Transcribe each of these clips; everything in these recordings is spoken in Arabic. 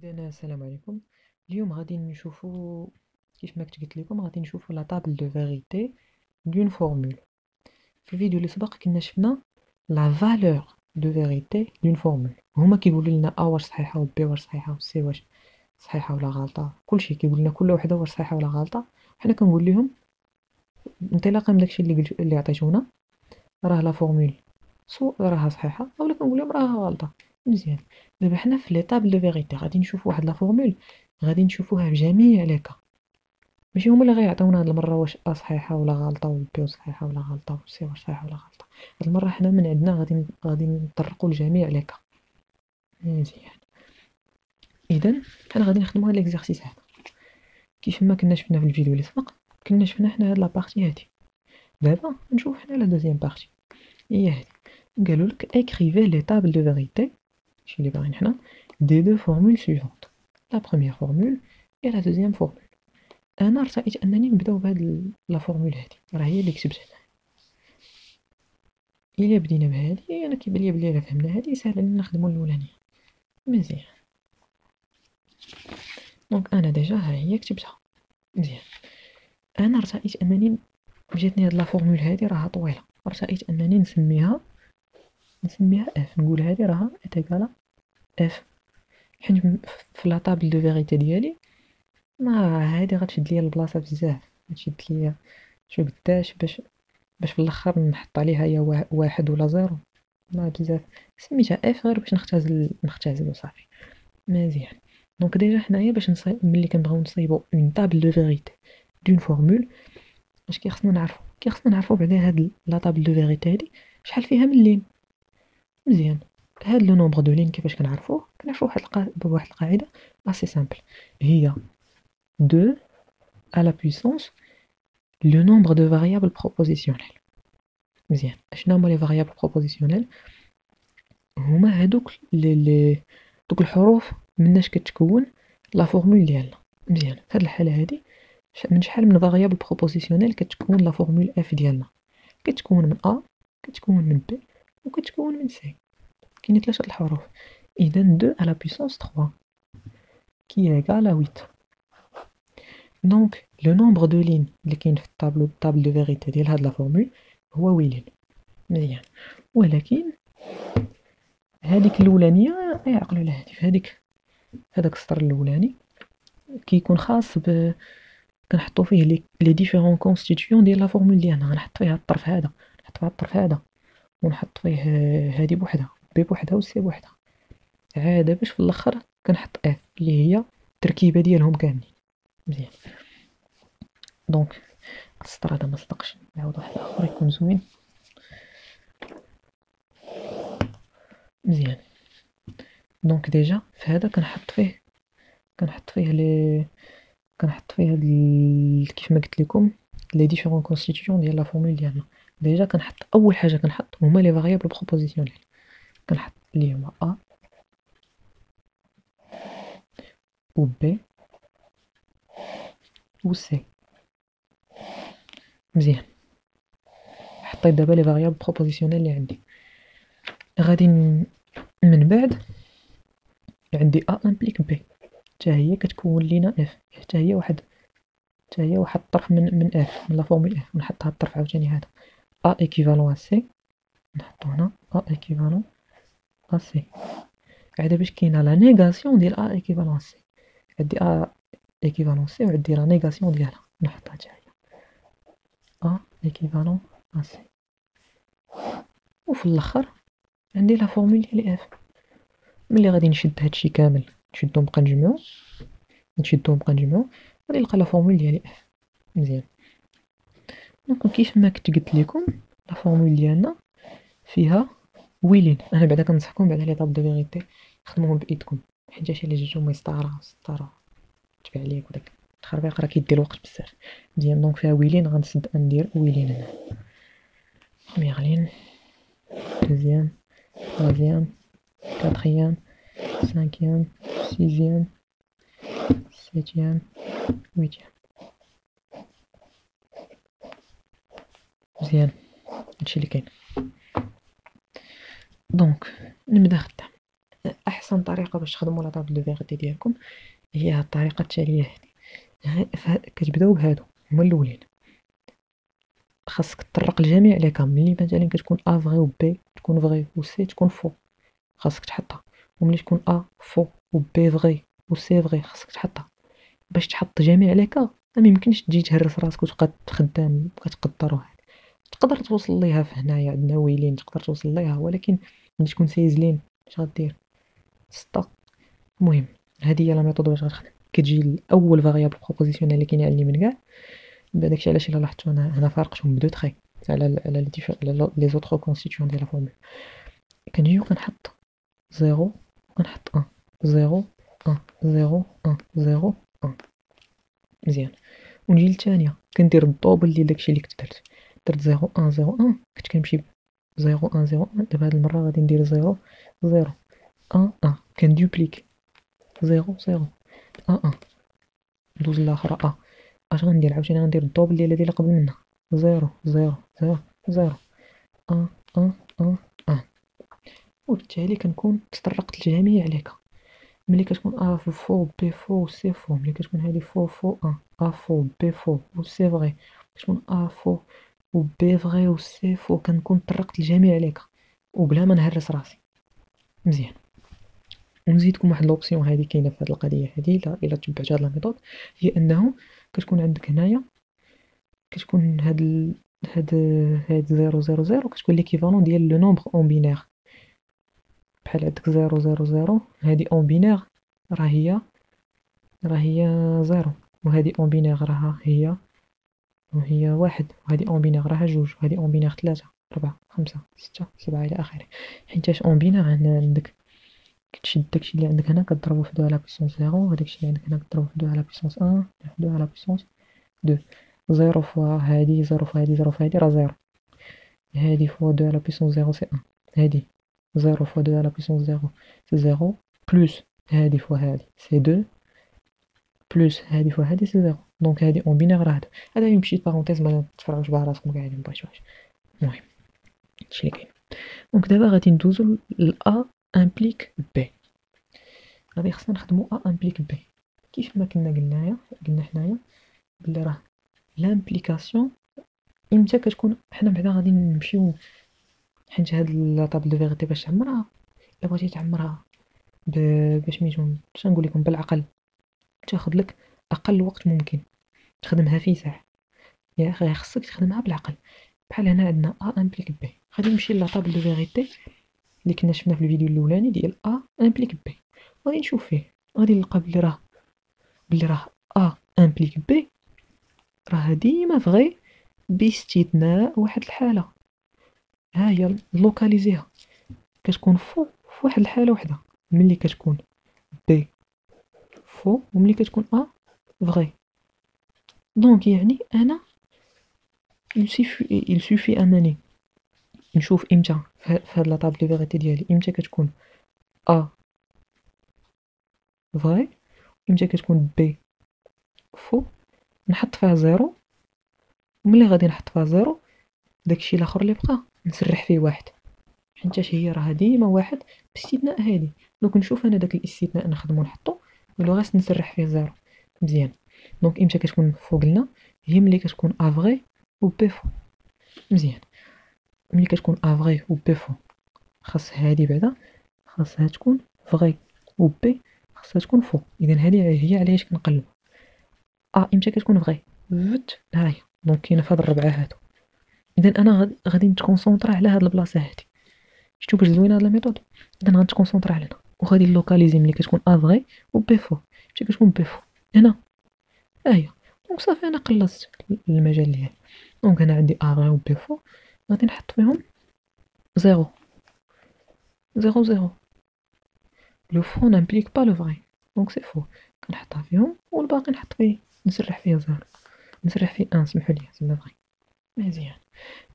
إذن السلام عليكم. اليوم غادي نشوفو كيف ما كنت قلت لكم غادي نشوفو لا طابل دو فيغيتي دون فورمول. في الفيديو اللي سبق كنا شفنا لا فالور دو فيغيتي دون فورمول. هما كيقولوا لنا ا واش صحيحه و بي واش صحيحه و سي واش صحيحه ولا غلطه، كلشي كيقول لنا كل وحده واش صحيحه ولا غلطه. حنا كنقول لهم انطلاقا من داكشي اللي عطيتونا راه لا فورمول سو راها صحيحه اولا كنقول لهم راها غلطه. مزيان. دابا حنا في ليطاب دو فيغيتي غادي نشوفوا واحد لا فورمول غادي نشوفوها في جميع لي كا، ماشي هما اللي غيعطيونا هاد المره واش ا صحيحه ولا غلطه و بي صحيحه ولا غلطه و سي واش صحيحه ولا غلطه. هاد المره حنا من عندنا غادي نطرقوا لجميع لي كا. مزيان. اذا حنا غادي نخدموا هاد ليكزارسيس هذا كيف ما كنا شفنا في الفيديو اللي سبق. كنا شفنا حنا هاد لابارتي هادي. دابا نشوف حنا لا دوزيام بارتي هي هادي. قالوا لك écrivez les tables de vérité chez les باغيين des deux formules suivantes, la première formule et la deuxième formule. انا رأيت انني نبداو بهاد لا فورمول هادي، راه هي اللي كتبتها. الا بدينا بهادي انا كيبان لي بلي الا فهمنا هادي ساهل علينا نخدمو الاولانيه. مزيان. دونك انا ديجا ها هي كتبتها. مزيان. انا رأيت انني جاتني هاد لا فورمول هادي راها طويله، رأيت انني نسميها اف، نقول هادي راها اتيكالا اف، حيت في لا طابل دو فيغيتي ديالي ما هادي غتشد ليا البلاصه بزاف، غتشد ليا شو قداش باش في الاخر نحط عليها يا واحد ولا زيرو. ما بزاف سميتها اف غير باش نختزل وصافي. مزيان. دونك ديجا حنايا باش ملي كنبغيو نصايبو اون طابل دو فيغيتي دون فورمول اش كيخصنا نعرفو بعدا هاد لا طابل دو فيغيتي هادي شحال فيها من لين. مزيان. هاد لو نومبر دو لين كيفاش كنعرفوه بواحد القاعده اسي سامبل، هي 2 à la puissance le nombre de variables propositionnelles. مزيان. اشنا هما لي فاريابل بروبوزيسيونيل؟ هما هادوك دوك الحروف مناش كتكون لا فورمول ديالنا. مزيان. في هاد الحاله هادي من شحال من فاريابل بروبوزيسيونيل كتكون لا فورمول اف ديالنا؟ كتكون من ا، كتكون من بي، وكتكون من سي. كاينين 3 الحروف. اذا 2 على puissance 3 qui est égal à 8. دونك لو نومبر دو لين اللي كاين في الطابل دو فيغيتي ديال هاد لا فورمول هو 8 لين. مزيان. ولكن هذيك الاولانيه يعقلوا لها هادي، في هذاك السطر الاولاني كيكون خاص كنحطوا فيه لي ديفيرون كونستيتيون ديال لا فورمول ديالنا. غنحط فيها الطرف هذا، نحط فيها الطرف هذا، ونحط فيه هذه بوحدها، بي بوحدها، وسي بوحدها، عاد باش في الاخر كنحط اف اللي هي التركيبه ديالهم كاملين. مزيان. دونك السطر هذا ما صدقش، نعاود واحد اخر يكون زوين. مزيان. دونك ديجا في هذا كنحط فيه هاد كيف ما قلت لكم لي ديفيرون كونستيتيون ديال لا فورمول ديالنا. ديجا كنحط اول حاجه كنحط هما لي فاريابل بروبوزيسيونيل. كنحط اللي هما ا و بي و سي. مزيان. حطيت دابا لي فاريابل بروبوزيسيونيل اللي عندي. غادي من بعد عندي ا امبليك بي، حتى هي كتكون لينا اف، حتى هي واحد الطرف من اف، من لا فورمول اف، ونحط هاد الطرف عاوتاني هذا ا ايكيفالون ا سي، نحطو هنا ا ايكيفالون ا سي. عاد باش كاينه لا نيغاسيون ديال ا ايكيفالون سي، عندي ا ايكيفالون سي وعندي لا نيغاسيون ديالها، نحطها حتى هي ا ايكيفالون ا سي. وفي الاخر عندي لا فورمول ديال اف. ملي غادي نشد هادشي كامل نشدو نبقى نجمعو غادي نلقى لا فورمول ديال اف. مزيان. دونك كيف ما كنت قلت لكم لا فورمول ديالنا فيها ويلين. انا بعدا كنصحكم بعدا لي طاب دو فيغيتي خدموهم بايدكم، حيت جا شي اللي جاتو مسطره تبع عليك وداك التخربيق راه كيدي الوقت بزاف. مزيان. دونك فيها ويلين ندير ويلين هنا. بروميير لين، دوزيام، troisième, quatrième, cinquième, sixième, septième, huitième. مزيان. هادشي اللي كاين. دونك نبدا خدام. احسن طريقه باش تخدموا لا طابل دو فيغيتي ديالكم هي هاد الطريقه التاليه هذه. كتبداو بهادو هما الاولين. خاصك تطرق لجميع لي كام، ملي مثلا كتكون ا فغي و بي تكون فغي و سي تكون فو، خاصك تحطها. وملي تكون ا فو و بي فغي و سي فغي خاصك تحطها. باش تحط جميع لي كا ما يمكنش تجي تهرس راسك وتبقى خدام كتقدر واحد. تقدر توصل ليها في هنايا عندنا ويلين تقدر توصل ليها، ولكن ملي تكون سايزلين اش غدير؟ سطة. المهم هذه هي لا ميثود باش غتخدم. كتجي الاول فاريابل بروبوزيسيونيل اللي كاين اللي من كاع. داكشي علاش الا لاحظتوا انا فارقتهم بدو تخي على لي زوطخ كونستيتيون ديال لا فورمول. كنجي وكنحط 0 وكنحط 1 0 1 0 1 0 1. مزيان. ونجي للثانيه كندير الدوبل ديال داكشي اللي كنت درت 0 1 0 1. كنت كنمشي 0 1 0 1. دابا هاد المره غادي ندير 0 0 1 1. كندوبليك 0 0 1 1. ندوز لاخرى اش غندير عاوتاني؟ غندير الدوبل ديال هادي اللي قبل منها 0 0 0 0 1 1 1 1. وبالتالي كنكون تطرقت لجميع ليكا. ملي كتكون ا فو بي فو سي فو، ملي كتكون هادي فو فو 1 ا فو بي فو و سي فغي، كتكون ا فو و بي فغي و سي فو، كنكون طرقت لجميع ليكا وبلا ما نهرس راسي. مزيان. ونزيدكم واحد لوبسيون هادي كاينه في هاد القضيه هادي الا تبعتوا هاد لا ميثود، هي انه كتكون عندك هنايا كتكون هاد 0 0 0 كتكون ليكيفالون ديال لو نومبر اون بينير. بحال عندك 0 0 0 هادي اون بينير راه هي 0، وهادي اون بينير راها هي 1، وهادي اون بينير راها 2، وهادي اون بينير 3 4 5 6 7 الى اخره. حيتاش اون بينير عندك كتشد داكشي اللي عندك هنا كضربو في 2 على بويسونس 0، وداكشي اللي عندك هنا كضربو في 2 على بويسونس 1 في 2 على بويسونس 2. 0 فوا هادي 0 فوا هادي 0 فوا هادي راه 0. هادي فوا 2 على بويسونس 0 سي 1. هادي 0 فوا 2 على بويسونس 0 سي 0 بلس هادي فوا هادي سي 2 بلس هادي فوا هادي سي 0. دونك هادي اون بينير راه هذا يمشي بارونتيز ما تفرعوش بها راسكم كاع اللي مبغيتوهاش. المهم هادشي اللي كاين. دونك دابا غادي ندوزو ل A امبليك B. غادي خصنا نخدمو A امبليك B كيف ما قلنا حنايا بلي راه لامبليكاسيون امتى كتكون. حنا بعدا غادي نمشيو حيت هاد لا طابل دو فيغيتي باش تعمرها الا بغيتي تعمرها باش سميتو باش نقول لكم بالعقل، تاخذ لك اقل وقت ممكن تخدمها فيه ساعه. يا اخي خصك تخدمها بالعقل. بحال هنا عندنا A امبليك B. غادي نمشي لا طابل دو فيغيتي اللي كنا شفنا في الفيديو الاولاني ديال A امبليك B. غادي نشوف فيه غادي نلقى بلي راه A امبليك B راه ديما فغي باستثناء واحد الحالة. ها هي لوكاليزيها. كتكون فو في واحد الحالة وحدة، ملي كتكون بي فو وملي كتكون ا فغي. دونك يعني انا il suffit انني نشوف امتى في هاد لا طابل دو فيغيتي ديالي امتى كتكون ا فغي امتى كتكون بي فو، نحط فيها زيرو، وملي غادي نحط فيها زيرو داكشي الاخر اللي بقى نسرح فيه واحد، حيتاش هي راه ديما واحد باستثناء هادي. دونك نشوف انا داك الاستثناء نخدمو نحطو ولو غاس نسرح فيه زيرو. مزيان. دونك امتى كتكون فو قلنا هي ملي كتكون ا فغي و بي فو. مزيان. ملي كتكون ا فغي و بي فو خاص هادي بعدا خاصها تكون فغي و بي خاصها تكون فو. اذا هذه هي علاش كنقلب امتى كتكون فغي فت ها هي. دونك كاينه في هاد الربعه هادو. اذا انا غادي نتكونسونطرا على هاد البلاصه هادي. شفتو باش زوينه هاد لا ميثود. اذا غنتكونسونطرا على هنا وغادي نلوكاليزي ملي كتكون ا فغي و بي فو. ملي كتكون بي فو هنا ها هي. دونك صافي انا قلصت المجال ديالي. دونك انا عندي ا فغي و بي فو غادي نحط فيهم 0 0 0. لو فو نامبليك با لو فغي دونك سي فو. كنحطها فيهم والباقي نحط فيه نسرح فيه 0 نسرح فيه 1 سمحوا لي زعما فغي. مزيان.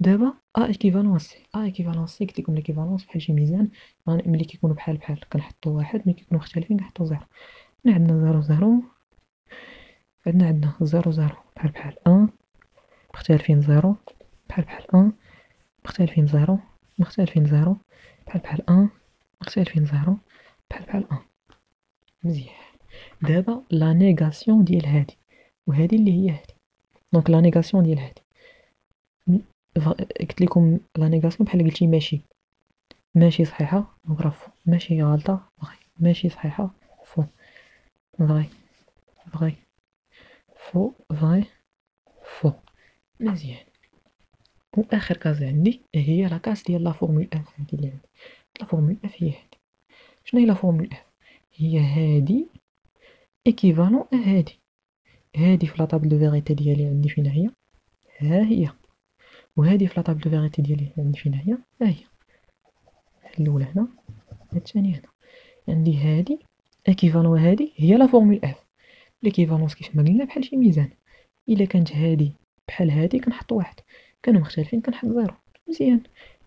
دابا ا ايكيفالون سي. ا ايكيفالون سي قلت لكم ليكيفالونس بحال شي ميزان ملي كيكونوا بحال كنحطوا واحد، ملي كيكونوا مختلفين كنحطوا 0. هنا عندنا 0 0 عندنا 0 0 بحال 1 مختلفين 0 بحال 1 مختلفين 0 مختلفين 0 بحال 1 مختلفين 0 بحال ان. مزيان. دابا لا نيغاسيون ديال هادي وهادي اللي هي هادي. دونك لا نيغاسيون ديال هادي قلت لكم لا نيغاسيون بحال قلتي ماشي، ماشي صحيحة دونك راه فو، ماشي غلطة فغي، ماشي صحيحة فو، فغي فغي فو فغي فو. مزيان. واخر كاز عندي هي لا كاس ديال لا فورمول اف. هادي اللي عندي لا فورمول اف هي هادي. شنو هي لا فورمول اف؟ هي هادي ايكيفالون هادي. هادي في لا طابل دو فيغيتي ديالي عندي فين هي؟ ها هي. وهادي في لا طابل دو فيغيتي ديالي عندي فين هي؟ ها هي. الاولى هنا، الثانية هنا. عندي هادي ايكيفالون هادي هي لا فورمول اف. ليكيفالونس كيف ما قلنا بحال شي ميزان، الا كانت هادي بحال هادي كنحط واحد، كانوا مختلفين كنحط زيرو. مزيان.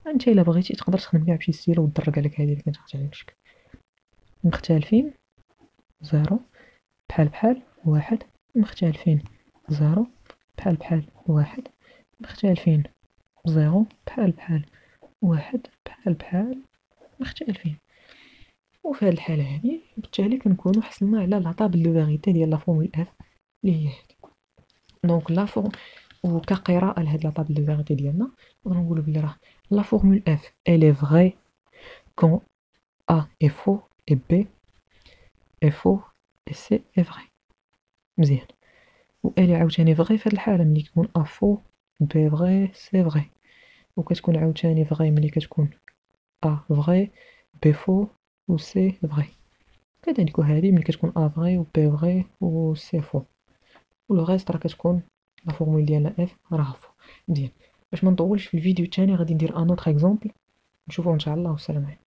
انت الا بغيتي تقدر تخدم بها بشي ستيلو وتدرك عليك هادي اللي كانت على الشكل. مختلفين زيرو، بحال بحال واحد، مختلفين زيرو، بحال بحال واحد، مختلفين زيرو، بحال بحال واحد، بحال بحال مختلفين. وفي هاد الحالة هادي بالتالي كنكونو حصلنا على لا طابل دو فيغيتي ديال لا فورمول اف اللي هي هادي. دونك لا فورم وكقراءة لهاد لا طابل دو فيغيتي ديالنا نقدرو نقولو بلي راه لا فورمول اف elle est vraie quand A est faux et B est faux et C est vrai. مزيان. و elle عاوتاني فغي في هاد الحالة ملي كتكون A faux B vrai C vrai. وكتكون عاوتاني فغي ملي كتكون A vrai B faux و C vrai. كذلك هادي ملي كتكون A vrai و B vrai و C faux. و لو غيست راه كتكون لا فورمول ديالنا اف راه فو. مزيان. باش ما نطولش في الفيديو الثاني غادي ندير ان اوتر اكزومبل نشوفوه ان شاء الله والسلام عليكم.